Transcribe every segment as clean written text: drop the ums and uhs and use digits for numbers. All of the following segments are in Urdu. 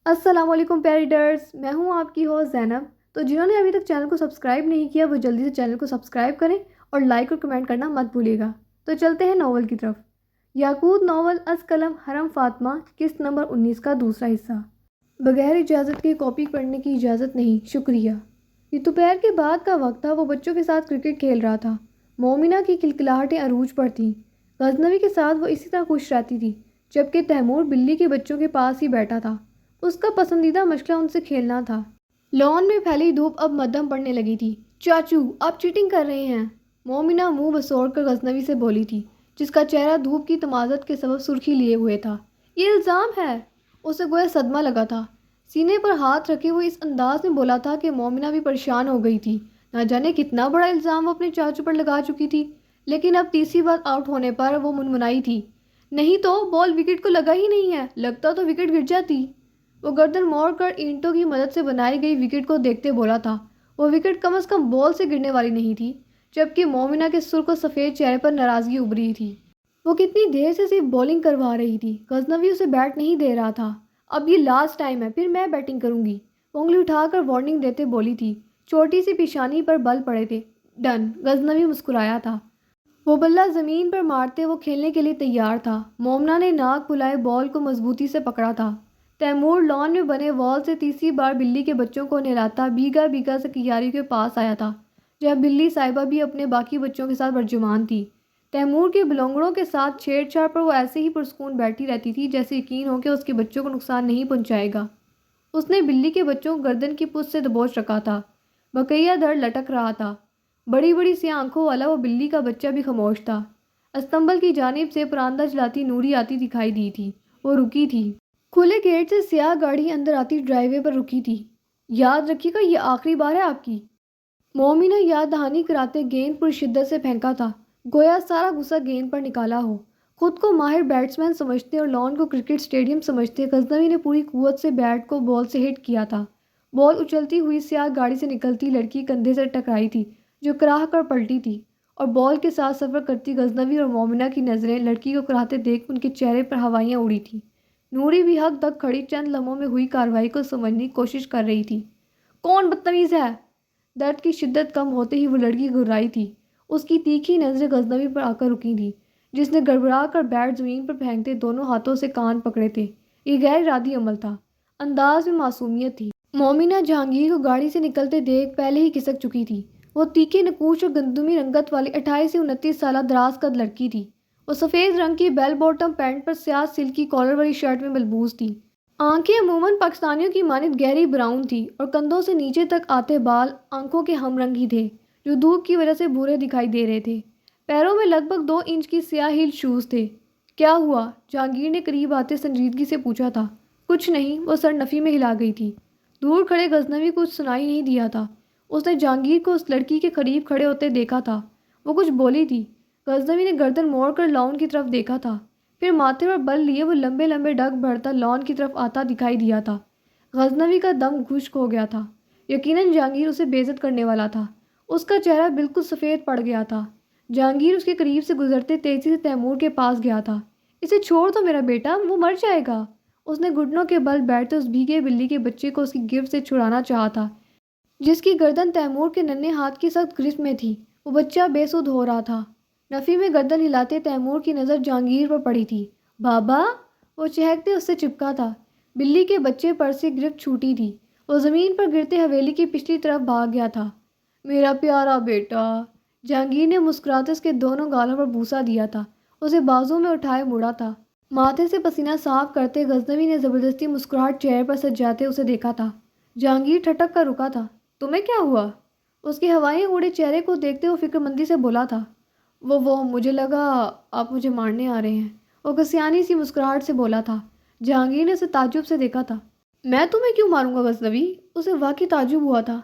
السلام علیکم پیاری ڈرز، میں ہوں آپ کی ہوسٹ زینب۔ تو جنہوں نے ابھی تک چینل کو سبسکرائب نہیں کیا وہ جلدی سے چینل کو سبسکرائب کریں اور لائک اور کمنٹ کرنا مت بھولیے گا۔ تو چلتے ہیں ناول کی طرف۔ یاقوت ناول از قلم حرم فاطمہ، قسط نمبر 19 کا دوسرا حصہ۔ بغیر اجازت کے کاپی پڑھنے کی اجازت نہیں، شکریہ۔ یہ دوپہر کے بعد کا وقت تھا۔ وہ بچوں کے ساتھ کرکٹ کھیل رہا تھا۔ مومنہ کی کلکلاہٹیں عروج پر تھیں۔ غزنوی کے ساتھ وہ اسی طرح خوش رہتی تھی، جبکہ تیمور بلی کے بچوں کے پاس ہی بیٹھا تھا۔ اس کا پسندیدہ مشغلہ ان سے کھیلنا تھا۔ لان میں پھیلی دھوپ اب مدھم پڑنے لگی تھی۔ چاچو، آپ چیٹنگ کر رہے ہیں، مومنہ منہ بسوڑ کر غزنوی سے بولی تھی، جس کا چہرہ دھوپ کی تمازت کے سبب سرخی لیے ہوئے تھا۔ یہ الزام ہے۔ اسے گویا صدمہ لگا تھا۔ سینے پر ہاتھ رکھے وہ اس انداز میں بولا تھا کہ مومنہ بھی پریشان ہو گئی تھی۔ نہ جانے کتنا بڑا الزام وہ اپنے چاچو پر لگا چکی تھی، لیکن اب تیسری بار آؤٹ ہونے پر وہ منمنائی تھی۔ نہیں تو بال وکٹ کو لگا ہی نہیں ہے، لگتا تو وکٹ گر جاتی۔ وہ گردن موڑ کر اینٹوں کی مدد سے بنائی گئی وکٹ کو دیکھتے بولا تھا۔ وہ وکٹ کم از کم بال سے گرنے والی نہیں تھی، جبکہ مومنہ کے سرخ و سفید چہرے پر ناراضگی ابھری تھی۔ وہ کتنی دیر سے صرف بولنگ کروا رہی تھی، غزنوی اسے بیٹ نہیں دے رہا تھا۔ اب یہ لاسٹ ٹائم ہے، پھر میں بیٹنگ کروں گی، وہ انگلی اٹھا کر وارننگ دیتے بولی تھی۔ چھوٹی سی پیشانی پر بل پڑے تھے۔ ڈن، غزنوی مسکرایا تھا۔ وہ بلہ زمین پر مارتے وہ کھیلنے کے لیے تیار تھا۔ مومنہ نے ناک پھلائے بال کو مضبوطی سے پکڑا تھا۔ تیمور لان میں بنے وال سے تیسری بار بلی کے بچوں کو نہلاتا بھیگا بھیگا سکیاری کے پاس آیا تھا، جہاں بلی صاحبہ بھی اپنے باقی بچوں کے ساتھ برجمان تھی۔ تیمور کے بلنگڑوں کے ساتھ چھیڑ چھاڑ پر وہ ایسے ہی پرسکون بیٹھی رہتی تھی جیسے یقین ہو کہ اس کے بچوں کو نقصان نہیں پہنچائے گا۔ اس نے بلی کے بچوں کو گردن کی پشت سے دبوچ رکھا تھا۔ بقیہ دھڑ لٹک رہا تھا۔ بڑی بڑی سیاہ آنکھوں والا وہ بلی کا بچہ بھی خاموش تھا۔ استنبل کی جانب سے پراندہ جلاتی نوری آتی دکھائی دی تھی۔ وہ رکی تھی۔ کھلے گیٹ سے سیاہ گاڑی اندر آتی ڈرائی وے پر رکی تھی۔ یاد رکھیے گا، یہ آخری بار ہے آپ کی، مومنہ یاد دہانی کراتے گیند پر شدت سے پھینکا تھا، گویا سارا غصہ گیند پر نکالا ہو۔ خود کو ماہر بیٹسمین سمجھتے اور لان کو کرکٹ سٹیڈیم سمجھتے غزنوی نے پوری قوت سے بیٹ کو بال سے ہٹ کیا تھا۔ بال اچھلتی ہوئی سیاہ گاڑی سے نکلتی لڑکی کندھے سے ٹکرائی تھی، جو کراہ کر پلٹی تھی، اور بال کے ساتھ سفر کرتی غزنوی اور مومنہ کی نظریں لڑکی کو کراہتے دیکھ ان کے چہرے پر ہوائیاں اڑی تھیں۔ نوری بھی حق تک کھڑی چند لمحوں میں ہوئی کارروائی کو سمجھنے کی کوشش کر رہی تھی۔ کون بدتمیز ہے؟ درد کی شدت کم ہوتے ہی وہ لڑکی گھبرائی تھی۔ اس کی تیکھی نظریں غزنوی پر آ کر رکی تھیں، جس نے گڑبڑا کر بیٹ زمین پر پھینکتے دونوں ہاتھوں سے کان پکڑے تھے۔ یہ غیر ارادی عمل تھا، انداز میں معصومیت تھی۔ مومنہ جہانگیر کو گاڑی سے نکلتے دیکھ پہلے ہی کھسک چکی تھی۔ وہ تیکھے نقوش اور گندمی رنگت والی 28 سے 29 سالہ دراز قد لڑکی تھی۔ وہ سفید رنگ کی بیل باٹم پینٹ پر سیاہ سلکی کالر والی شرٹ میں ملبوس تھی۔ آنکھیں عموماً پاکستانیوں کی مانند گہری براؤن تھی اور کندھوں سے نیچے تک آتے بال آنکھوں کے ہم رنگ ہی تھے، جو دھوپ کی وجہ سے بھورے دکھائی دے رہے تھے۔ پیروں میں لگ بھگ 2 انچ کی سیاہ ہیل شوز تھے۔ کیا ہوا؟ جہانگیر نے قریب آتے سنجیدگی سے پوچھا تھا۔ کچھ نہیں، وہ سر نفی میں ہلا گئی تھی۔ دور کھڑے غزنوی کو کچھ سنائی نہیں دیا تھا۔ اس نے جہانگیر کو اس لڑکی کے قریب کھڑے ہوتے دیکھا تھا۔ وہ کچھ بولی تھی۔ غزنوی نے گردن موڑ کر لان کی طرف دیکھا تھا، پھر ماتھے پر بل لیے وہ لمبے لمبے ڈگ بڑھتا لان کی طرف آتا دکھائی دیا تھا۔ غزنوی کا دم خشک ہو گیا تھا۔ یقیناً جہانگیر اسے بے عزت کرنے والا تھا۔ اس کا چہرہ بالکل سفید پڑ گیا تھا۔ جہانگیر اس کے قریب سے گزرتے تیزی سے تیمور کے پاس گیا تھا۔ اسے چھوڑ دو میرا بیٹا، وہ مر جائے گا۔ اس نے گھٹنوں کے بل بیٹھتے اس بھیگے بلی کے بچے کو اس کی گرفت سے چھڑانا چاہا تھا، جس کی گردن تیمور کے ننھے ہاتھ کی سخت گرفت میں تھی۔ وہ بچہ بے سدھ ہو رہا تھا۔ نفی میں گردن ہلاتے تیمور کی نظر جہانگیر پر پڑی تھی۔ بابا، وہ چہکتے اس سے چپکا تھا۔ بلی کے بچے پر سے گرفت چھوٹی تھی۔ وہ زمین پر گرتے حویلی کی پچھلی طرف بھاگ گیا تھا۔ میرا پیارا بیٹا، جہانگیر نے مسکراتے اس کے دونوں گالوں پر بوسہ دیا تھا، اسے بازو میں اٹھائے مڑا تھا۔ ماتھے سے پسینہ صاف کرتے غزنوی نے زبردستی مسکراہٹ چہرے پر سجاتے اسے دیکھا تھا۔ جہانگیر ٹھٹک کر رکا تھا۔ تمہیں کیا ہوا؟ اس کے ہوائیں اڑے چہرے کو دیکھتے وہ فکر مندی سے بولا تھا۔ وہ مجھے لگا آپ مجھے مارنے آ رہے ہیں، وہ کسیانی سی مسکراہٹ سے بولا تھا۔ جہانگیر نے اسے تعجب سے دیکھا تھا۔ میں تمہیں کیوں ماروں گا غزنوی؟ اسے واقعی تعجب ہوا تھا۔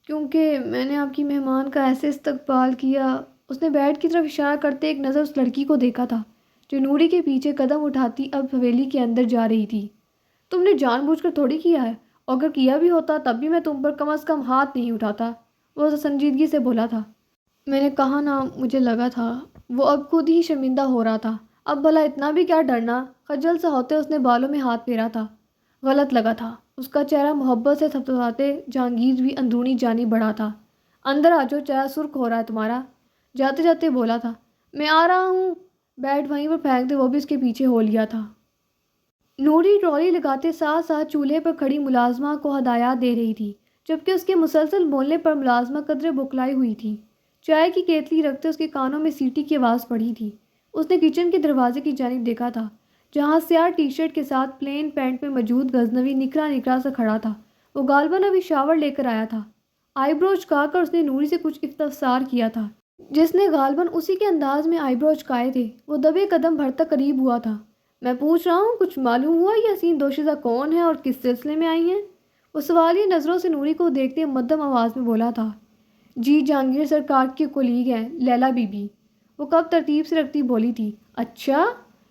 کیونکہ میں نے آپ کی مہمان کا ایسے استقبال کیا۔ اس نے بیٹ کی طرف اشارہ کرتے ایک نظر اس لڑکی کو دیکھا تھا، جو نوری کے پیچھے قدم اٹھاتی اب حویلی کے اندر جا رہی تھی۔ تم نے جان بوجھ کر تھوڑی کیا ہے، اور اگر کیا بھی ہوتا تب بھی میں تم پر کم از کم ہاتھ نہیں اٹھاتا، وہ اسے سنجیدگی سے بولا تھا۔ میں نے کہا نا، مجھے لگا تھا۔ وہ اب خود ہی شرمندہ ہو رہا تھا۔ اب بھلا اتنا بھی کیا ڈرنا؟ خجل سا ہوتے اس نے بالوں میں ہاتھ پھیرا تھا۔ غلط لگا تھا۔ اس کا چہرہ محبت سے تھپتھپاتے جہانگیر بھی اندرونی جانی بڑھا تھا۔ اندر آ جاؤ، چہرہ سرخ ہو رہا ہے تمہارا، جاتے جاتے بولا تھا۔ میں آ رہا ہوں، بیٹ وہیں پر پھینک دے وہ بھی اس کے پیچھے ہو لیا تھا۔ نوری ٹرالی لگاتے ساتھ ساتھ چولہے پر کھڑی ملازمہ کو ہدایات دے رہی تھی، جبکہ اس کے مسلسل بولنے پر ملازمہ قدرے بکھلائی ہوئی تھی۔ چائے کی کیتلی رکھتے اس کے کانوں میں سیٹی کی آواز پڑی تھی۔ اس نے کچن کے دروازے کی جانب دیکھا تھا، جہاں سیاہ ٹی شرٹ کے ساتھ پلین پینٹ میں موجود غزنوی نکھرا نکھرا سا کھڑا تھا۔ وہ غالباً ابھی شاور لے کر آیا تھا۔ آئی برو چکا کر اس نے نوری سے کچھ استفسار کیا تھا، جس نے غالباً اسی کے انداز میں آئی برو چکائے تھے۔ وہ دبے قدم بڑھتا قریب ہوا تھا۔ میں پوچھ رہا ہوں، کچھ معلوم ہوا یہ حسین دوشیزہ کون ہے اور کس سلسلے میں آئی ہیں؟ وہ سوالیہ نظروں سے نوری کو دیکھتے مدھم آواز میں بولا تھا۔ جی جہانگیر سرکار کی کولیگ ہیں، لیلا بی بی، وہ کب ترتیب سے رکھتی بولی تھی۔ اچھا؟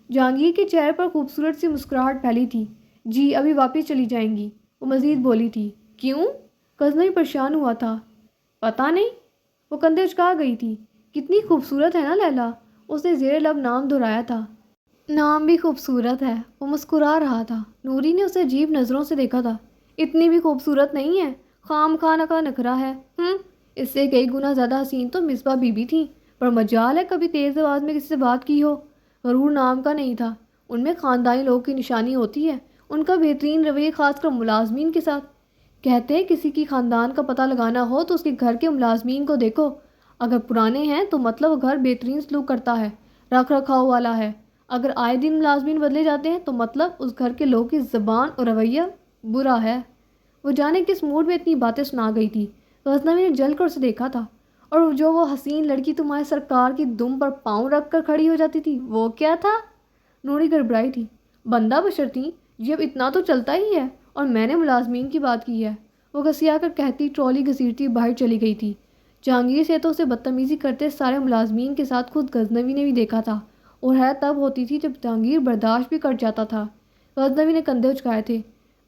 جہانگیر کے چہرے پر خوبصورت سی مسکراہٹ پھیلی تھی۔ جی ابھی واپس چلی جائیں گی، وہ مزید بولی تھی۔ کیوں؟ غزنوی پریشان ہوا تھا۔ پتہ نہیں، وہ کندھے اچکا گئی تھی۔ کتنی خوبصورت ہے نا لیلا، اس نے زیر لب نام دہرایا تھا۔ نام بھی خوبصورت ہے، وہ مسکرا رہا تھا۔ نوری نے اسے عجیب نظروں سے دیکھا تھا۔ اتنی بھی خوبصورت نہیں ہے، خام خانہ کا نخرا ہے۔ اس سے کئی گنا زیادہ حسین تو مصباح بی بی تھیں، پر مجال ہے کبھی تیز آواز میں کسی سے بات کی ہو۔ غرور نام کا نہیں تھا، ان میں خاندانی لوگ کی نشانی ہوتی ہے، ان کا بہترین رویہ، خاص کر ملازمین کے ساتھ۔ کہتے ہیں کسی کی خاندان کا پتہ لگانا ہو تو اس کے گھر کے ملازمین کو دیکھو، اگر پرانے ہیں تو مطلب وہ گھر بہترین سلوک کرتا ہے، رکھ رکھاؤ والا ہے۔ اگر آئے دن ملازمین بدلے جاتے ہیں تو مطلب اس گھر کے لوگ کی زبان اور رویہ برا ہے۔ وہ جانے کس موڈ میں اتنی باتیں سنا گئی تھی۔ غزنوی نے جل کر اسے دیکھا تھا۔ اور جو وہ حسین لڑکی تمہارے سرکار کی دم پر پاؤں رکھ کر کھڑی ہو جاتی تھی، وہ کیا تھا؟ نوری گڑبڑائی تھی۔ بندہ بشر تھی، جی اب اتنا تو چلتا ہی ہے، اور میں نے ملازمین کی بات کی ہے، وہ گھسیا کر کہتی ٹرالی گھسیٹتی باہر چلی گئی تھی۔ جہانگیر سے تو اسے بدتمیزی کرتے سارے ملازمین کے ساتھ خود غزنوی نے بھی دیکھا تھا، اور حیرت تب ہوتی تھی جب جہانگیر برداشت بھی کر جاتا تھا۔ غزنوی نے کندھے اچکائے تھے۔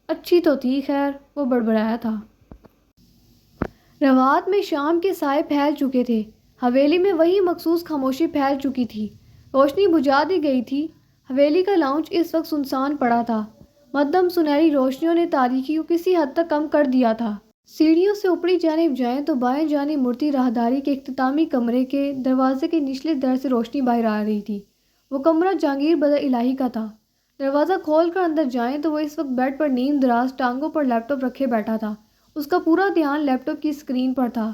اچھی تو تھی خیر، وہ بڑبڑایا تھا۔ روات میں شام کے سائے پھیل چکے تھے، حویلی میں وہی مخصوص خاموشی پھیل چکی تھی۔ روشنی بجھا دی گئی تھی۔ حویلی کا لاؤنج اس وقت سنسان پڑا تھا۔ مدھم سنہری روشنیوں نے تاریکی کو کسی حد تک کم کر دیا تھا۔ سیڑھیوں سے اوپری جانب جائیں تو بائیں جانب مڑتی راہداری کے اختتامی کمرے کے دروازے کے نچلے در سے روشنی باہر آ رہی تھی۔ وہ کمرہ جہانگیر بدر الہی کا تھا۔ دروازہ کھول کر اندر جائیں تو وہ اس وقت بیڈ پر نیم دراز ٹانگوں پر لیپ ٹاپ رکھے بیٹھا تھا۔ اس کا پورا دھیان لیپ ٹاپ کی اسکرین پر تھا۔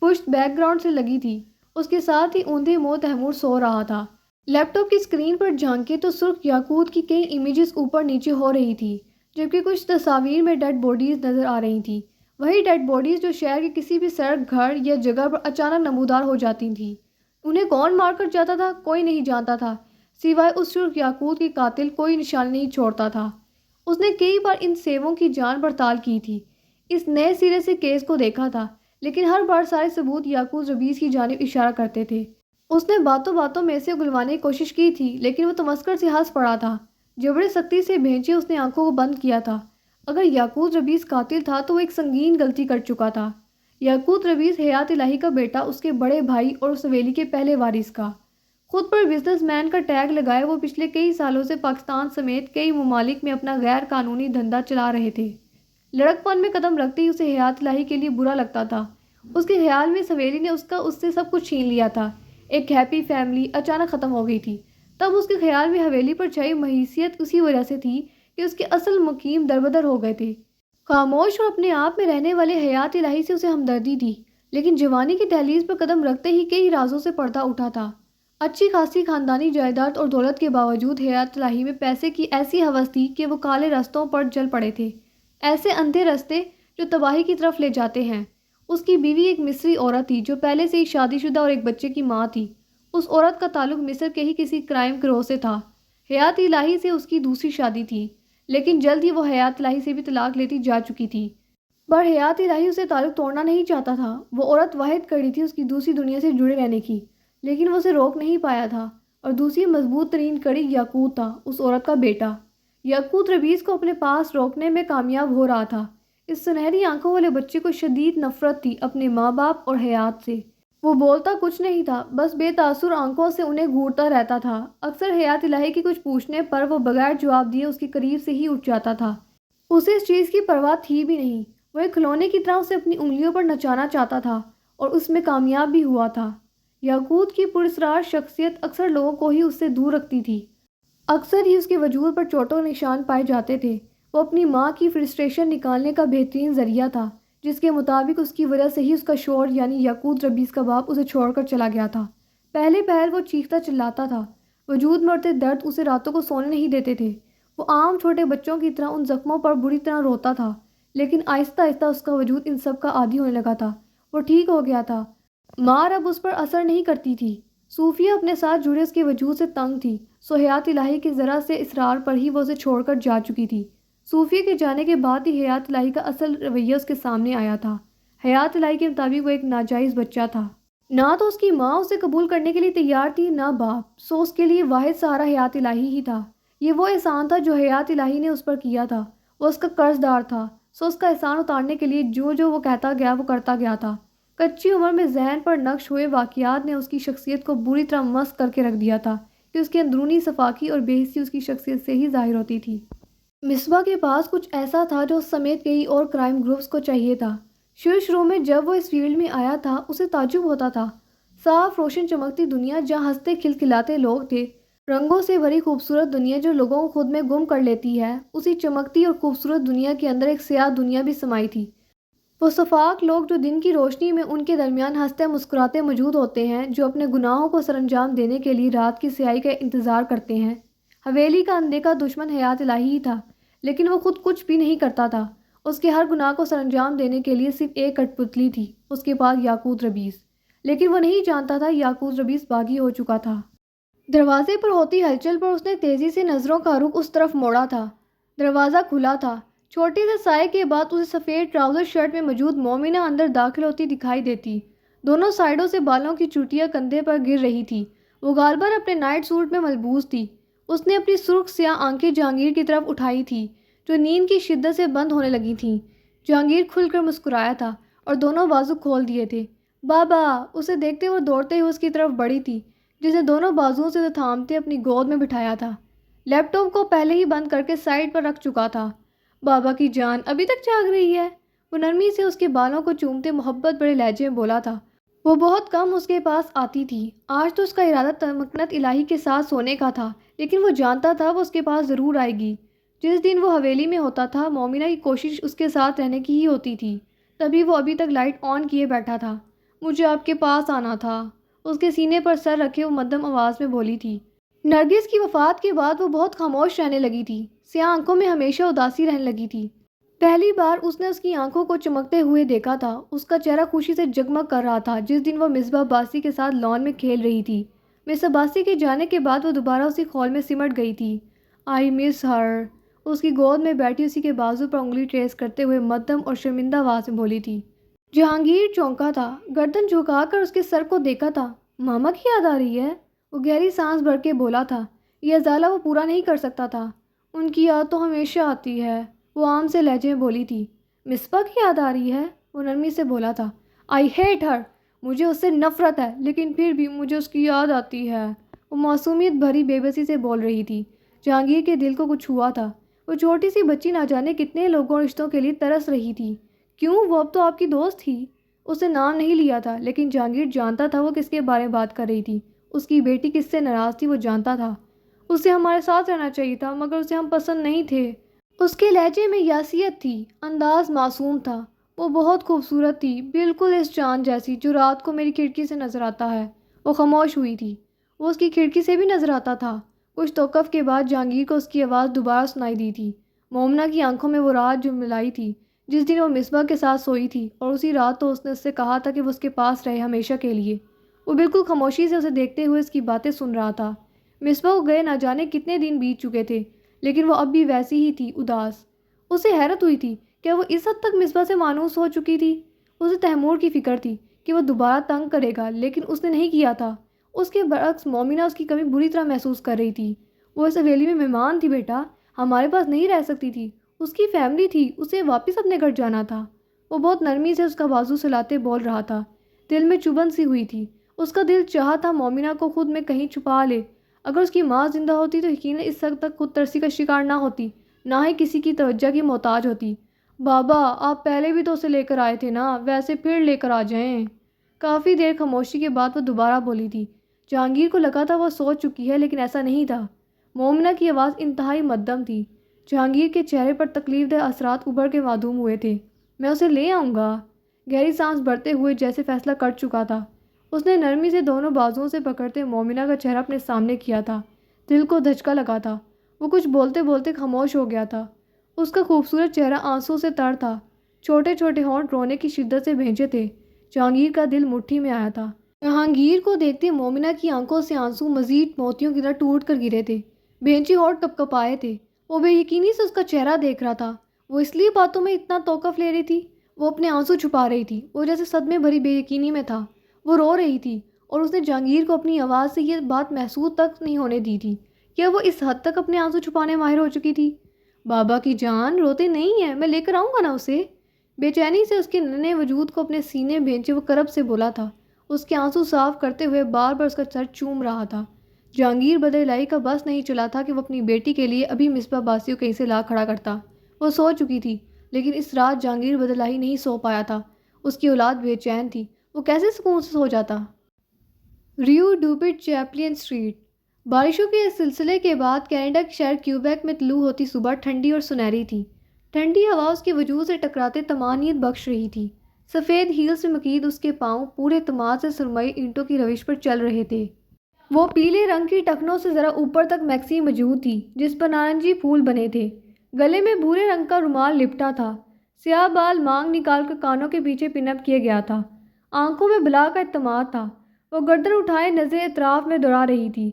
پشت بیک گراؤنڈ سے لگی تھی، اس کے ساتھ ہی اوندھے منہ تیمور سو رہا تھا۔ لیپ ٹاپ کی اسکرین پر جھانکے تو سرخ یاقوت کی کئی امیجز اوپر نیچے ہو رہی تھی، جبکہ کچھ تصاویر میں ڈیڈ باڈیز نظر آ رہی تھیں۔ وہی ڈیڈ باڈیز جو شہر کے کسی بھی سڑک، گھر یا جگہ پر اچانک نمودار ہو جاتی تھیں۔ انہیں کون مار کر جاتا تھا کوئی نہیں جانتا تھا، سوائے اس سرخ یاقوت کے قاتل کوئی نشانی نہیں چھوڑتا تھا۔ اس نے کئی بار ان سیووں کی جان پڑتال کی تھی، اس نئے سرے سے کیس کو دیکھا تھا، لیکن ہر بار سارے ثبوت یعقوب ربیز کی جانب اشارہ کرتے تھے۔ اس نے باتوں باتوں میں سے اگلوانے کی کوشش کی تھی، لیکن وہ تمسکر سے ہنس پڑا تھا۔ جبڑے سختی سے بھینچے اس نے آنکھوں کو بند کیا تھا۔ اگر یعقوب ربیز قاتل تھا تو وہ ایک سنگین غلطی کر چکا تھا۔ یعقوب ربیز حیات الہی کا بیٹا، اس کے بڑے بھائی اور اس حویلی کے پہلے وارث کا۔ خود پر بزنس مین کا ٹیگ لگائے وہ پچھلے کئی سالوں سے پاکستان سمیت کئی ممالک میں اپنا غیر قانونی دھندا چلا رہے تھے۔ لڑک پن میں قدم رکھتے ہی اسے حیات الہی کے لیے برا لگتا تھا۔ اس کے خیال میں اس حویلی نے اس سے سب کچھ چھین لیا تھا۔ ایک ہیپی فیملی اچانک ختم ہو گئی تھی۔ تب اس کے خیال میں حویلی پر چھائی مہیثیت اسی وجہ سے تھی کہ اس کے اصل مقیم دربدر ہو گئے تھے۔ خاموش اور اپنے آپ میں رہنے والے حیات الہی سے اسے ہمدردی تھی، لیکن جوانی کی دہلیز پر قدم رکھتے ہی کئی رازوں سے پردہ اٹھا تھا۔ اچھی خاصی خاندانی جائیداد اور دولت کے باوجود حیات الہی میں پیسے کی ایسی ہوس تھی کہ وہ کالے رستوں پر چل پڑے تھے، ایسے اندھے رستے جو تباہی کی طرف لے جاتے ہیں۔ اس کی بیوی ایک مصری عورت تھی جو پہلے سے ہی شادی شدہ اور ایک بچے کی ماں تھی۔ اس عورت کا تعلق مصر کے ہی کسی کرائم گروہ سے تھا۔ حیات الہی سے اس کی دوسری شادی تھی، لیکن جلد ہی وہ حیات الہی سے بھی طلاق لیتی جا چکی تھی۔ پر حیات الہی اسے تعلق توڑنا نہیں چاہتا تھا۔ وہ عورت واحد کڑی تھی اس کی دوسری دنیا سے جڑے رہنے کی، لیکن وہ اسے روک نہیں پایا تھا۔ اور دوسری مضبوط ترین کڑی یعقوب تھا، اس عورت کا بیٹا۔ یعقوب ربیز کو اپنے پاس روکنے میں کامیاب ہو رہا تھا۔ اس سنہری آنکھوں والے بچے کو شدید نفرت تھی اپنے ماں باپ اور حیات سے۔ وہ بولتا کچھ نہیں تھا، بس بے تاثر آنکھوں سے انہیں گھورتا رہتا تھا۔ اکثر حیات الہی کی کچھ پوچھنے پر وہ بغیر جواب دیے اس کے قریب سے ہی اٹھ جاتا تھا۔ اسے اس چیز کی پرواہ تھی بھی نہیں، وہ ایک کھلونے کی طرح اسے اپنی انگلیوں پر نچانا چاہتا تھا اور اس میں کامیاب بھی ہوا تھا۔ یاقوت کی پراسرار شخصیت اکثر لوگوں کو ہی اس سے دور رکھتی تھی۔ اکثر ہی اس کے وجود پر چوٹوں نشان پائے جاتے تھے۔ وہ اپنی ماں کی فرسٹریشن نکالنے کا بہترین ذریعہ تھا، جس کے مطابق اس کی وجہ سے ہی اس کا شوہر یعنی یاقوت ربیز کا باپ اسے چھوڑ کر چلا گیا تھا۔ پہلے پہل وہ چیختا چلاتا تھا، وجود میں اڑتے درد اسے راتوں کو سونے نہیں دیتے تھے۔ وہ عام چھوٹے بچوں کی طرح ان زخموں پر بری طرح روتا تھا، لیکن آہستہ آہستہ اس کا وجود ان سب کا عادی ہونے لگا تھا۔ وہ ٹھیک ہو گیا تھا۔ مار اب اس پر اثر نہیں کرتی تھی۔ صوفیہ اپنے ساتھ جڑے اس کے وجود سے تنگ تھی، سو حیات الہی کے ذرا سے اصرار پر ہی وہ اسے چھوڑ کر جا چکی تھی۔ صوفیہ کے جانے کے بعد ہی حیات الہی کا اصل رویہ اس کے سامنے آیا تھا۔ حیات الہی کے مطابق وہ ایک ناجائز بچہ تھا۔ نہ تو اس کی ماں اسے قبول کرنے کے لیے تیار تھی، نہ باپ، سو اس کے لیے واحد سہارا حیات الہی ہی تھا۔ یہ وہ احسان تھا جو حیات الہی نے اس پر کیا تھا۔ وہ اس کا قرض دار تھا، سو اس کا احسان اتارنے کے لیے جو وہ کہتا گیا وہ کرتا گیا تھا۔ کچی عمر میں ذہن پر نقش ہوئے واقعات نے اس کی شخصیت کو بری طرح مسخ کر کے رکھ دیا تھا کہ اس کی اندرونی صفاکی اور بے حسی اس کی شخصیت سے ہی ظاہر ہوتی تھی۔ مصباح کے پاس کچھ ایسا تھا جو اس سمیت کئی اور کرائم گروپس کو چاہیے تھا۔ شروع میں جب وہ اس فیلڈ میں آیا تھا اسے تعجب ہوتا تھا۔ صاف روشن چمکتی دنیا جہاں ہنستے کھلکھلاتے لوگ تھے، رنگوں سے بھری خوبصورت دنیا جو لوگوں کو خود میں گم کر لیتی ہے، اسی چمکتی اور خوبصورت دنیا کے اندر ایک سیاہ دنیا بھی سمائی تھی۔ وہ شفاق لوگ جو دن کی روشنی میں ان کے درمیان ہنستے مسکراتے موجود ہوتے ہیں، جو اپنے گناہوں کو سرانجام دینے کے لیے رات کی سیاہی کا انتظار کرتے ہیں۔ حویلی کا اندیکھا دشمن حیات الہی ہی تھا، لیکن وہ خود کچھ بھی نہیں کرتا تھا۔ اس کے ہر گناہ کو سرانجام دینے کے لیے صرف ایک کٹ پتلی تھی، اس کے پاس یاقوت ربیز، لیکن وہ نہیں جانتا تھا یاقوت ربیز باغی ہو چکا تھا۔ دروازے پر ہوتی ہلچل پر اس نے تیزی سے نظروں کا رخ اس طرف موڑا تھا۔ دروازہ کھلا تھا۔ چھوٹے سے سائے کے بعد اسے سفید ٹراؤزر شرٹ میں موجود مومنہ اندر داخل ہوتی دکھائی دیتی۔ دونوں سائیڈوں سے بالوں کی چوٹیاں کندھے پر گر رہی تھی۔ وہ غالباً اپنے نائٹ سوٹ میں ملبوس تھی۔ اس نے اپنی سرخ سیاہ آنکھیں جہانگیر کی طرف اٹھائی تھی، جو نیند کی شدت سے بند ہونے لگی تھیں۔ جہانگیر کھل کر مسکرایا تھا اور دونوں بازو کھول دیے تھے۔ بابا! اسے دیکھتے وہ دوڑتے ہوئے اس کی طرف بڑھی تھی، جس نے دونوں بازوؤں سے تھامتے اپنی گود میں بٹھایا تھا۔ لیپ ٹاپ کو پہلے ہی بند کر کے سائڈ پر رکھ چکا تھا۔ بابا کی جان ابھی تک جاگ رہی ہے؟ وہ نرمی سے اس کے بالوں کو چومتے محبت بڑے لہجے میں بولا تھا۔ وہ بہت کم اس کے پاس آتی تھی۔ آج تو اس کا ارادہ تمکنت الہی کے ساتھ سونے کا تھا، لیکن وہ جانتا تھا وہ اس کے پاس ضرور آئے گی۔ جس دن وہ حویلی میں ہوتا تھا، مومنہ کی کوشش اس کے ساتھ رہنے کی ہی ہوتی تھی، تبھی وہ ابھی تک لائٹ آن کیے بیٹھا تھا۔ مجھے آپ کے پاس آنا تھا، اس کے سینے پر سر رکھے وہ مدھم آواز میں بولی تھی۔ نرگس کی وفات کے بعد وہ بہت خاموش رہنے لگی تھی۔ سیاہ آنکھوں میں ہمیشہ اداسی رہنے لگی تھی۔ پہلی بار اس نے اس کی آنکھوں کو چمکتے ہوئے دیکھا تھا۔ اس کا چہرہ خوشی سے جگمگ کر رہا تھا جس دن وہ مصباح عباسی کے ساتھ لان میں کھیل رہی تھی۔ مس عباسی کے جانے کے بعد وہ دوبارہ اسی خول میں سمٹ گئی تھی۔ آئی مس ہر، اس کی گود میں بیٹھی اسی کے بازو پر انگلی ٹریس کرتے ہوئے مدھم اور شرمندہ آواز میں بولی تھی۔ جہانگیر چونکا تھا، گردن جھکا کر اس کے سر کو دیکھا تھا۔ ماما کی یاد آ رہی ہے؟ وہ گہری سانس بھر کے بولا تھا۔ یہ ازالہ وہ پورا نہیں کر سکتا تھا۔ ان کی یاد تو ہمیشہ آتی ہے، وہ عام سے لہجے میں بولی تھی۔ مصباح کی یاد آ رہی ہے؟ وہ نرمی سے بولا تھا۔ آئی ہیٹ ہر، مجھے اس سے نفرت ہے، لیکن پھر بھی مجھے اس کی یاد آتی ہے۔ وہ معصومیت بھری بے بسی سے بول رہی تھی۔ جہانگیر کے دل کو کچھ ہوا تھا۔ وہ چھوٹی سی بچی نہ جانے کتنے لوگوں اور رشتوں کے لیے ترس رہی تھی۔ کیوں؟ وہ اب تو آپ کی دوست تھی۔ اس نے نام نہیں لیا تھا، لیکن جہانگیر جانتا تھا وہ کس کے بارے میں بات کر رہی تھی۔ اس کی بیٹی کس سے ناراض تھی وہ جانتا تھا۔ اسے ہمارے ساتھ رہنا چاہیے تھا، مگر اسے ہم پسند نہیں تھے۔ اس کے لہجے میں یاسیت تھی، انداز معصوم تھا۔ وہ بہت خوبصورت تھی، بالکل اس چاند جیسی جو رات کو میری کھڑکی سے نظر آتا ہے۔ وہ خاموش ہوئی تھی۔ وہ اس کی کھڑکی سے بھی نظر آتا تھا۔ کچھ توقف کے بعد جہانگیر کو اس کی آواز دوبارہ سنائی دی تھی۔ مومنہ کی آنکھوں میں وہ رات جو ملائی تھی جس دن وہ مصباح کے ساتھ سوئی تھی، اور اسی رات تو اس نے اس سے کہا تھا کہ وہ اس کے پاس رہے ہمیشہ کے لیے۔ وہ بالکل خاموشی سے اسے دیکھتے ہوئے اس کی باتیں سن رہا تھا۔ مصباح کو گئے نہ جانے کتنے دن بیت چکے تھے، لیکن وہ اب بھی ویسی ہی تھی، اداس۔ اسے حیرت ہوئی تھی کہ وہ اس حد تک مصباح سے مانوس ہو چکی تھی۔ اسے تیمور کی فکر تھی کہ وہ دوبارہ تنگ کرے گا، لیکن اس نے نہیں کیا تھا۔ اس کے برعکس مومنہ اس کی کمی بری طرح محسوس کر رہی تھی۔ وہ اس حویلی میں مہمان تھی بیٹا، ہمارے پاس نہیں رہ سکتی تھی۔ اس کی فیملی تھی، اسے واپس اپنے گھر جانا تھا۔ وہ بہت نرمی سے اس کا بازو سلاتے بول رہا تھا۔ دل میں چبھن سی ہوئی تھی۔ اس کا دل چاہا تھا مومنہ کو خود میں کہیں چھپا لے۔ اگر اس کی ماں زندہ ہوتی تو یقیناً اس حد تک خود ترسی کا شکار نہ ہوتی، نہ ہی کسی کی توجہ کی محتاج ہوتی۔ بابا آپ پہلے بھی تو اسے لے کر آئے تھے نا، ویسے پھر لے کر آ جائیں۔ کافی دیر خاموشی کے بعد وہ دوبارہ بولی تھی۔ جہانگیر کو لگا تھا وہ سو چکی ہے، لیکن ایسا نہیں تھا۔ مومنہ کی آواز انتہائی مدھم تھی۔ جہانگیر کے چہرے پر تکلیف دہ اثرات ابھر کے معدوم ہوئے تھے۔ میں اسے لے آؤں گا، گہری سانس بھرتے ہوئے جیسے فیصلہ کر چکا تھا۔ اس نے نرمی سے دونوں بازوؤں سے پکڑتے مومنہ کا چہرہ اپنے سامنے کیا تھا۔ دل کو دھچکا لگا تھا۔ وہ کچھ بولتے بولتے خاموش ہو گیا تھا۔ اس کا خوبصورت چہرہ آنسوں سے تر تھا۔ چھوٹے چھوٹے ہونٹ رونے کی شدت سے بھیجے تھے۔ جہانگیر کا دل مٹھی میں آیا تھا۔ جہانگیر کو دیکھتے مومنہ کی آنکھوں سے آنسو مزید موتیوں کی طرح ٹوٹ کر گرے تھے۔ بھینچے ہونٹ کپ کپائے تھے۔ وہ بے یقینی سے اس کا چہرہ دیکھ رہا تھا۔ وہ اس لیے باتوں میں اتنا توقف لے رہی تھی۔ وہ اپنے آنسو چھپا رہی تھی۔ وہ جیسے صدمے بھری بے یقینی میں تھا۔ وہ رو رہی تھی اور اس نے جہانگیر کو اپنی آواز سے یہ بات محسوس تک نہیں ہونے دی تھی۔ کیا وہ اس حد تک اپنے آنسو چھپانے ماہر ہو چکی تھی؟ بابا کی جان روتے نہیں ہیں، میں لے کر آؤں گا نا اسے۔ بے چینی سے اس کے ننھے وجود کو اپنے سینے بھینچے وہ کرب سے بولا تھا، اس کے آنسو صاف کرتے ہوئے بار بار اس کا سر چوم رہا تھا۔ جہانگیر بدلائی کا بس نہیں چلا تھا کہ وہ اپنی بیٹی کے لیے ابھی مصباح باسی کو کہیں سے لا کھڑا کرتا۔ وہ سو چکی تھی، لیکن اس رات جہانگیر بدلائی نہیں سو پایا تھا۔ اس کی اولاد بے چین تھی، وہ کیسے سکون سے سو جاتا؟ ریو ڈوپٹ چیپلین اسٹریٹ۔ بارشوں کے اس سلسلے کے بعد کینیڈا کے شہر کیوبیک میں طلوع ہوتی صبح ٹھنڈی اور سنہری تھی۔ ٹھنڈی ہوا اس کے وجود سے ٹکراتے طمانینت بخش رہی تھی۔ سفید ہیل سے مکید اس کے پاؤں پورے اعتماد سے سرمئی اینٹوں کی روش پر چل رہے تھے۔ وہ پیلے رنگ کی ٹخنوں سے ذرا اوپر تک میکسی موجود تھی جس پر نارنجی پھول بنے تھے۔ گلے میں بھورے رنگ کا رومال لپٹا تھا۔ سیاہ بال مانگ نکال کر کانوں کے پیچھے پن اپ کیا گیا تھا۔ آنکھوں میں بلا کا اعتماد تھا۔ وہ گردن اٹھائے نظریں اطراف میں دوڑا رہی تھی۔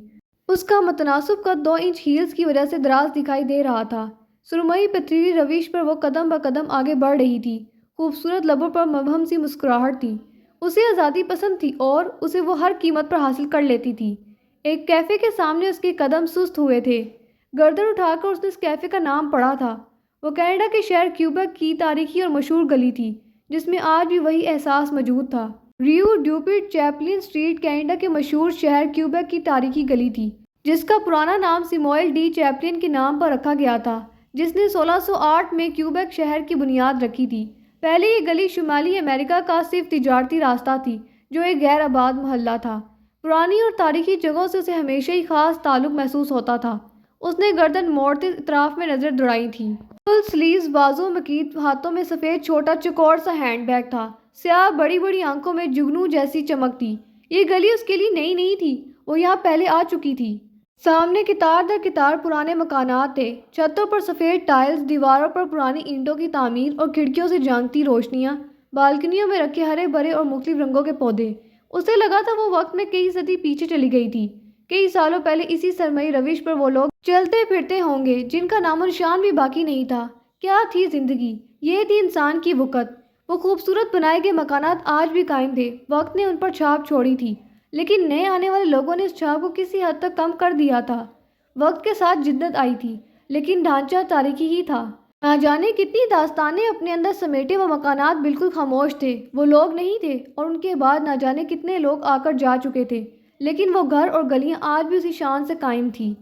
اس کا متناسب قد 2 انچ ہیلز کی وجہ سے دراز دکھائی دے رہا تھا۔ سرمئی پتھریلی روش پر وہ قدم بقدم آگے بڑھ رہی تھی۔ خوبصورت لبوں پر مبہم سی مسکراہٹ تھی۔ اسے آزادی پسند تھی اور اسے وہ ہر قیمت پر حاصل کر لیتی تھی۔ ایک کیفے کے سامنے اس کے قدم سست ہوئے تھے۔ گردن اٹھا کر اس نے اس کیفے کا نام پڑھا تھا۔ وہ کینیڈا کے شہر کیوبیک کی تاریخی اور مشہور گلی تھی جس میں آج بھی وہی احساس موجود تھا۔ ریو ڈوپٹ چیپلین اسٹریٹ کینیڈا کے مشہور شہر کیوبیک کی تاریخی گلی تھی جس کا پرانا نام سیموئل ڈی چیپلین کے نام پر رکھا گیا تھا، جس نے 1608 میں کیوبیک شہر کی بنیاد رکھی تھی۔ پہلے یہ گلی شمالی امریکہ کا صرف تجارتی راستہ تھی جو ایک غیر آباد محلہ تھا۔ پرانی اور تاریخی جگہوں سے اسے ہمیشہ ہی خاص تعلق محسوس ہوتا تھا۔ اس نے گردن موڑتے اطراف میں نظر دوڑائی تھی۔ فل سلیوز بازو مکید، ہاتھوں میں سفید چھوٹا چوکور سا ہینڈ بیگ تھا۔ سیاہ بڑی بڑی آنکھوں میں جگنو جیسی چمک تھی۔ یہ گلی اس کے لیے نئی نہیں تھی، وہ یہاں پہلے آ چکی تھی۔ سامنے قطار در قطار پرانے مکانات تھے، چھتوں پر سفید ٹائلز، دیواروں پر پرانی اینٹوں کی تعمیر اور کھڑکیوں سے جھانکتی روشنیاں، بالکنیوں میں رکھے ہرے بھرے اور مختلف رنگوں کے پودے۔ اسے لگا تھا وہ وقت میں کئی صدی پیچھے چلی گئی تھی۔ کئی سالوں پہلے اسی سرمئی روش پر وہ لوگ چلتے پھرتے ہوں گے جن کا نام و نشان بھی باقی نہیں تھا۔ کیا تھی زندگی؟ یہ تھی انسان کی وقت۔ وہ خوبصورت بنائے گئے مکانات آج بھی قائم تھے، وقت نے ان پر چھاپ چھوڑی تھی، لیکن نئے آنے والے لوگوں نے اس چھاپ کو کسی حد تک کم کر دیا تھا۔ وقت کے ساتھ جدت آئی تھی، لیکن ڈھانچہ تاریخی ہی تھا۔ نہ جانے کتنی داستانیں اپنے اندر سمیٹے وہ مکانات بالکل خاموش تھے، وہ لوگ نہیں تھے، اور ان کے بعد نہ جانے کتنے لوگ آ کر جا چکے تھے، لیکن وہ گھر اور گلیاں آج بھی اسی شان سے قائم تھیں۔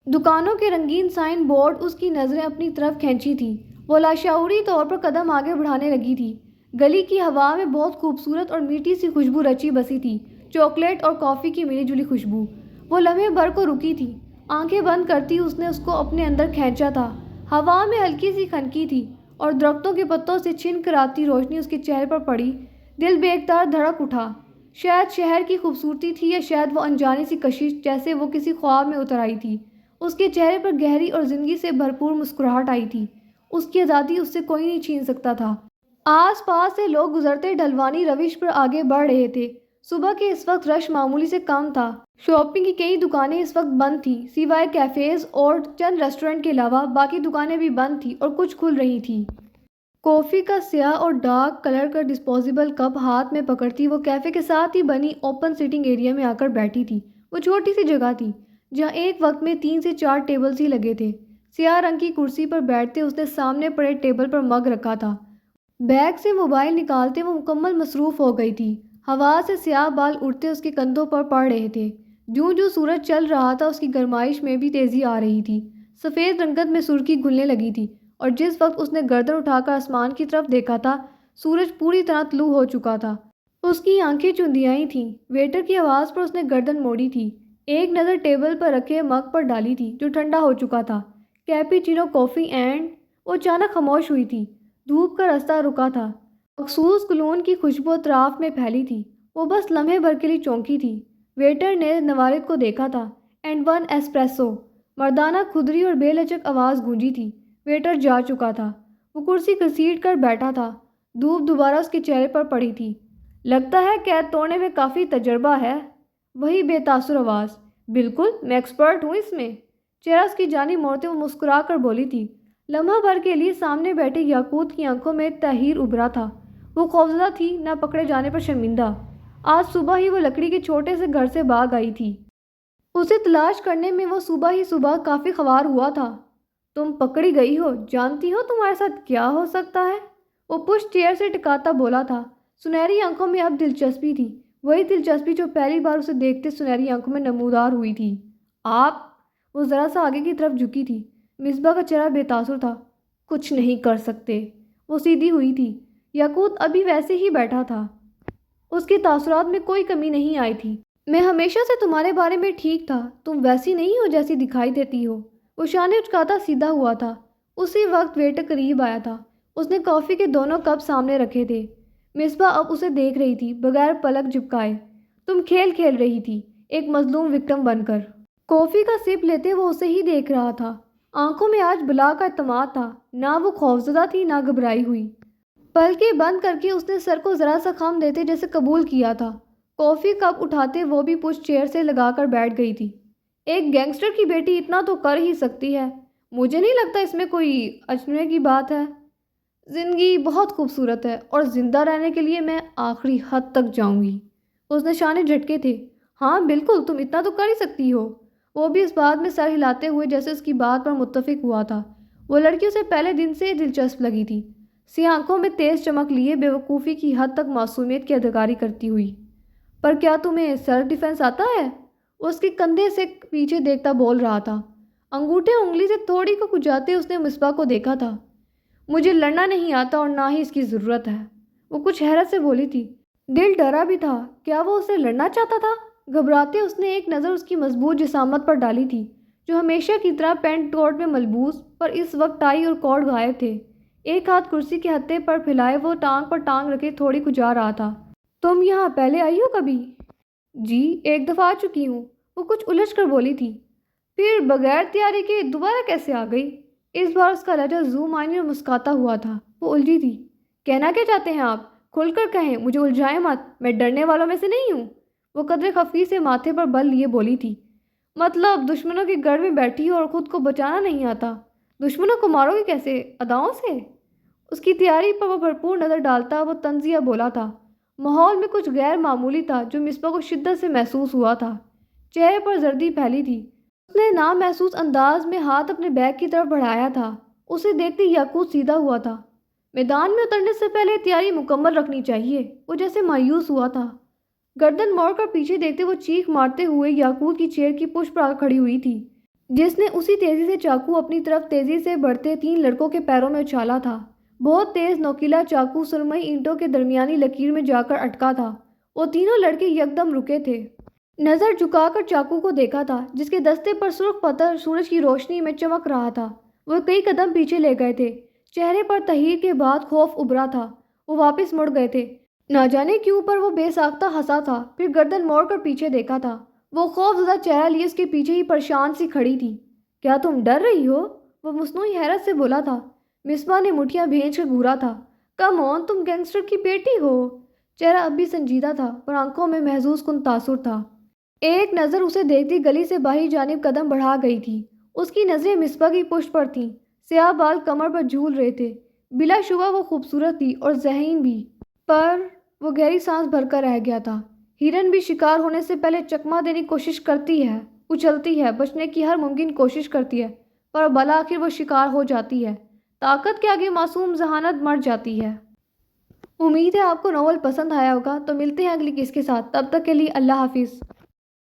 دکانوں کے رنگین سائن بورڈ اس کی نظریں اپنی طرف کھینچی تھیں۔ وہ لاشعوری طور پر قدم آگے بڑھانے لگی تھی۔ گلی کی ہوا میں بہت خوبصورت اور میٹھی سی خوشبو رچی بسی تھی، چاکلیٹ اور کافی کی ملی جلی خوشبو۔ وہ لمحے بھر کو رکی تھی، آنکھیں بند کرتی اس نے اس کو اپنے اندر کھینچا تھا۔ ہوا میں ہلکی سی خنکی تھی اور درختوں کے پتوں سے چھن کر آتی روشنی اس کے چہرے پر پڑی۔ دل بے اختیار دھڑک اٹھا۔ شاید شہر کی خوبصورتی تھی یا شاید وہ انجانی سی کشش جیسے وہ کسی خواب میں اتر آئی تھی۔ اس کے چہرے پر گہری اور زندگی سے بھرپور مسکراہٹ آئی تھی۔ اس کی آزادی اس سے کوئی نہیں چھین سکتا تھا۔ آس پاس سے لوگ گزرتے ڈھلوانی روش پر آگے بڑھ رہے تھے۔ صبح کے اس وقت رش معمولی سے کم تھا۔ شاپنگ کی کئی دکانیں اس وقت بند تھیں، سوائے کیفیز اور چند ریسٹورنٹ کے علاوہ باقی دکانیں بھی بند تھیں اور کچھ کھل رہی تھیں۔ کافی کا سیاہ اور ڈارک کلر کا ڈسپوزیبل کپ ہاتھ میں پکڑتی وہ کیفے کے ساتھ ہی بنی اوپن سیٹنگ ایریا میں آ کر بیٹھی تھی۔ وہ چھوٹی سی جگہ تھی جہاں ایک وقت میں 3 سے 4 ٹیبلز ہی لگے تھے۔ سیاہ رنگ کی کرسی پر بیٹھتے اس نے سامنے پڑے ٹیبل پر مگ رکھا تھا۔ بیگ سے موبائل نکالتے وہ مکمل مصروف ہو گئی تھی۔ ہوا سے سیاہ بال اڑتے اس کے کندھوں پر پڑ رہے تھے۔ جوں جوں سورج چل رہا تھا اس کی گرمائش میں بھی تیزی آ رہی تھی۔ سفید رنگت میں سرخی گھلنے لگی تھی اور جس وقت اس نے گردن اٹھا کر آسمان کی طرف دیکھا تھا سورج پوری طرح طلوع ہو چکا تھا۔ اس کی آنکھیں چندیائی تھیں۔ ویٹر کی آواز پر اس نے گردن موڑی تھی، ایک نظر ٹیبل پر رکھے مگ پر ڈالی تھی جو ٹھنڈا ہو چکا تھا۔ کیپیچینو کافی اینڈ وہ اچانک خاموش ہوئی تھی۔ دھوپ کا راستہ رکا تھا، مخصوص کلون کی خوشبو اطراف میں پھیلی تھی۔ وہ بس لمحے بھر کے لیے چونکی تھی۔ ویٹر نے نوارد کو دیکھا تھا۔ اینڈ ون ایسپریسو، مردانہ کھدری اور بے لچک آواز گونجی تھی۔ ویٹر جا چکا تھا۔ وہ کرسی گھسیٹ کر بیٹھا تھا۔ دھوپ دوبارہ اس کے چہرے پر پڑی تھی۔ لگتا ہے قید توڑنے میں کافی تجربہ ہے۔ وہی بے تاثر آواز، بالکل، میں ایکسپرٹ ہوں اس میں۔ چہرہ اس کی جانب موڑتے وہ مسکرا کر بولی تھی۔ لمحہ بھر کے لیے سامنے بیٹھے یاقوت کی آنکھوں میں تحیر ابھرا تھا۔ وہ خوفزدہ تھی، نہ پکڑے جانے پر شرمندہ۔ آج صبح ہی وہ لکڑی کے چھوٹے سے گھر سے بھاگ آئی تھی۔ اسے تلاش کرنے میں وہ صبح کافی خوار ہوا تھا۔ تم پکڑی گئی ہو، جانتی ہو تمہارے ساتھ کیا ہو سکتا ہے؟ وہ پشت چیئر سے ٹکاتا بولا تھا۔ سنہری آنکھوں میں اب دلچسپی تھی، وہی دلچسپی جو پہلی بار اسے دیکھتے سنہری آنکھوں میں نمودار ہوئی تھی۔ آپ؟ وہ ذرا سا آگے کی طرف جھکی تھی۔ مصباح کا چہرہ بے تاثر تھا۔ کچھ نہیں کر سکتے۔ وہ سیدھی ہوئی تھی۔ یاقوت ابھی ویسے ہی بیٹھا تھا۔ اس کے تاثرات میں کوئی کمی نہیں آئی تھی۔ میں ہمیشہ سے تمہارے بارے میں ٹھیک تھا، تم ویسی نہیں ہو جیسی دکھائی دیتی ہو۔ وہ شانے اچکاتا سیدھا ہوا تھا۔ اسی وقت ویٹر قریب آیا تھا۔ اس نے کافی کے دونوں کپ سامنے رکھے تھے۔ مصباح اب اسے دیکھ رہی تھی بغیر پلک جھپکائے۔ تم کھیل رہی تھی، ایک مظلوم وکٹم بن کر۔ کافی کا سپ لیتے وہ اسے ہی دیکھ رہا تھا۔ آنکھوں میں آج بلا کا اعتماد تھا، نہ وہ خوفزدہ تھی نہ گھبرائی ہوئی۔ پلکیں بند کر کے اس نے سر کو ذرا سا خم دیتے جیسے قبول کیا تھا۔ کافی کپ اٹھاتے وہ بھی پشت چیئر سے لگا کر بیٹھ گئی تھی۔ ایک گینگسٹر کی بیٹی اتنا تو کر ہی سکتی ہے، مجھے نہیں لگتا اس میں کوئی اچھنے کی بات ہے۔ زندگی بہت خوبصورت ہے اور زندہ رہنے کے لیے میں آخری حد تک جاؤں گی۔ اس نے شانے جھٹکے تھے۔ ہاں بالکل، تم اتنا تو کر ہی سکتی ہو۔ وہ بھی اس بات میں سر ہلاتے ہوئے جیسے اس کی بات پر متفق ہوا تھا۔ وہ لڑکی اسے پہلے دن سے دلچسپ لگی تھی، سیاہ آنکھوں میں تیز چمک لیے بے وقوفی کی حد تک معصومیت کی اداکاری کرتی ہوئی۔ پر کیا تمہیں سیلف ڈیفینس آتا ہے؟ وہ اس کے کندھے سے پیچھے دیکھتا بول رہا تھا۔ انگوٹھے انگلی سے تھوڑی کو کھجاتے اس نے مصباح کو دیکھا تھا۔ مجھے لڑنا نہیں آتا اور نہ ہی اس کی ضرورت ہے، وہ کچھ حیرت سے بولی تھی۔ دل ڈرا بھی تھا، کیا وہ اسے لڑنا چاہتا تھا؟ گھبراتے اس نے ایک نظر اس کی مضبوط جسامت پر ڈالی تھی، جو ہمیشہ کی طرح پینٹ کوٹ میں ملبوس، پر اس وقت ٹائی اور کوٹ غائب تھے۔ ایک ہاتھ کرسی کے ہتھے پر پھیلائے وہ ٹانگ پر ٹانگ رکھے تھوڑی کھجا رہا تھا۔ تم یہاں پہلے آئی ہو کبھی؟ جی، ایک دفعہ آ چکی ہوں، وہ کچھ الجھ کر بولی تھی۔ پھر بغیر تیاری کے دوبارہ کیسے آ گئی؟ اس بار اس کا لہجہ ذو معنی اور مسکاتا ہوا تھا۔ وہ الجھی تھی۔ کہنا کیا چاہتے ہیں آپ؟ کھل کر کہیں، مجھے الجھائیں مت، میں ڈرنے والوں میں سے نہیں ہوں۔ وہ قدرے خفی سے ماتھے پر بل لیے بولی تھی۔ مطلب دشمنوں کے گڑھ میں بیٹھی ہو اور خود کو بچانا نہیں آتا؟ دشمنوں کو مارو گے کیسے؟ اداؤں سے؟ اس کی تیاری پر وہ بھرپور نظر ڈالتا وہ طنزیہ بولا تھا۔ ماحول میں کچھ غیر معمولی تھا جو مصباح کو شدت سے محسوس ہوا تھا۔ چہرے پر زردی پھیلی تھی۔ اس نے نامحسوس انداز میں ہاتھ اپنے بیگ کی طرف بڑھایا تھا۔ اسے دیکھتے یاقوت سیدھا ہوا تھا۔ میدان میں اترنے سے پہلے تیاری مکمل رکھنی چاہیے۔ وہ جیسے مایوس ہوا تھا۔ گردن موڑ کر پیچھے دیکھتے وہ چیخ مارتے ہوئے یاقوت کی چیئر کی پشت پر آ کھڑی ہوئی تھی، جس نے اسی تیزی سے چاقو اپنی طرف تیزی سے بڑھتے 3 لڑکوں کے پیروں میں اچھالا تھا۔ بہت تیز نوکیلا چاقو سرمئی اینٹوں کے درمیانی لکیر میں جا کر اٹکا تھا۔ وہ تینوں لڑکے یکدم رکے تھے، نظر جھکا کر چاقو کو دیکھا تھا جس کے دستے پر سرخ پتھر سورج کی روشنی میں چمک رہا تھا۔ وہ کئی قدم پیچھے لے گئے تھے۔ چہرے پر تحیر کے بعد خوف ابھرا تھا۔ وہ واپس مڑ گئے تھے، نہ جانے کیوں، پر وہ بے ساختہ ہنسا تھا، پھر گردن موڑ کر پیچھے دیکھا تھا۔ وہ خوف زدہ چہرہ لیے اس کے پیچھے ہی پریشان سی کھڑی تھی۔ کیا تم ڈر رہی ہو؟ وہ مصنوعی حیرت سے بولا تھا۔ مصباح نے مٹھیاں بھینج کر گھورا تھا۔ کم آن، تم گینگسٹر کی بیٹی ہو۔ چہرہ اب بھی سنجیدہ تھا پر آنکھوں میں محظوظ کن تاثر تھا۔ ایک نظر اسے دیکھتی گلی سے باہر جانب قدم بڑھا گئی تھی۔ اس کی نظریں مصباح کی پشت پر تھیں۔ سیاہ بال کمر پر جھول رہے تھے۔ بلا شبہ وہ خوبصورت تھی اور ذہین بھی، پر وہ گہری سانس بھر کر رہ گیا تھا۔ ہرن بھی شکار ہونے سے پہلے چکما دینے کی کوشش کرتی ہے، اچھلتی ہے، بچنے کی ہر ممکن کوشش کرتی ہے، پر بالآخر وہ شکار ہو جاتی ہے۔ طاقت کے آگے معصوم ذہانت مر جاتی ہے۔ امید ہے آپ کو ناول پسند آیا ہوگا، تو ملتے ہیں اگلی کس کے ساتھ۔ تب تک کے لیے اللہ حافظ۔